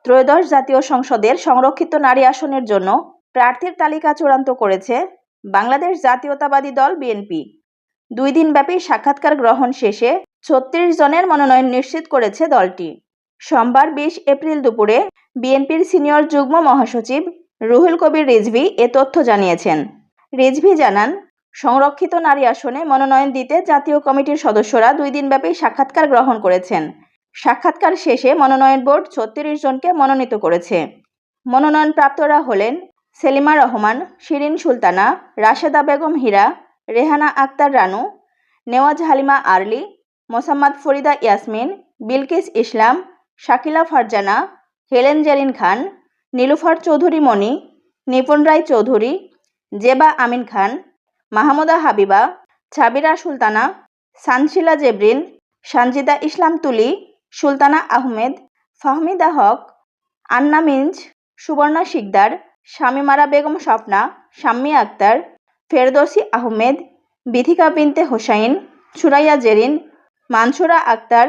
ত্রয়োদশ জাতীয় সংসদের সংরক্ষিত নারী আসনের জন্য প্রার্থীর তালিকা চূড়ান্ত করেছে বাংলাদেশ জাতীয়তাবাদী দল বিএনপি। 2 দিনব্যাপী সাক্ষাৎকার গ্রহণ শেষে 36 জনের মনোনয়ন নিশ্চিত করেছে দলটি। সোমবার 20 এপ্রিল দুপুরে বিএনপির সিনিয়র যুগ্ম মহাসচিব রুহুল কবির রিজভী এ তথ্য জানিয়েছেন। রিজভী জানান, সংরক্ষিত নারী আসনে মনোনয়ন দিতে জাতীয় কমিটির সদস্যরা 2 দিনব্যাপী সাক্ষাৎকার গ্রহণ করেছেন। সাক্ষাৎকার শেষে মনোনয়ন বোর্ড 36 জনকে মনোনীত করেছে। মনোনয়নপ্রাপ্তরা হলেন সেলিমা রহমান, শিরিন সুলতানা, রাশেদা বেগম হীরা, রেহানা আক্তার রানু, নেওয়াজ হালিমা আরলি, মোসাম্মদ ফরিদা ইয়াসমিন, বিলকিস ইসলাম, শাকিলা ফারজানা, হেলেন জেরিন খান, নীলুফার চৌধুরী মণি, নিপুণ রায় চৌধুরী, জেবা আমিন খান, মাহমুদা হাবিবা, ছাবিরা সুলতানা, সানশিলা জেবরিন, সানজিদা ইসলাম তুলি, সুলতানা আহমেদ, ফাহমিদা হক, আন্না মিঞ্জ, সুবর্ণা শিকদার, শামিমারা বেগম স্বপ্না, শাম্মী আক্তার, ফেরদৌসী আহমেদ, বিথিকা বিনতে হোসাইন, সুরাইয়া জেরিন, মানসুরা আক্তার,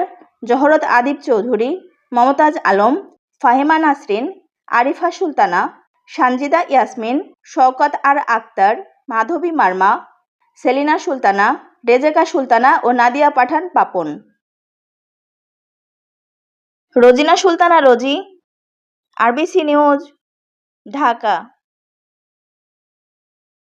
জহরত আদিব চৌধুরী, মমতাজ আলম, ফাহিমা নাসরিন, আরিফা সুলতানা, সানজিদা ইয়াসমিন, শওকত আর আক্তার, মাধবী মার্মা, সেলিনা সুলতানা, রেজেকা সুলতানা ও নাদিয়া পাঠান পাপন। রোজিনা সুলতানা রোজি, আরবিসি নিউজ, ঢাকা।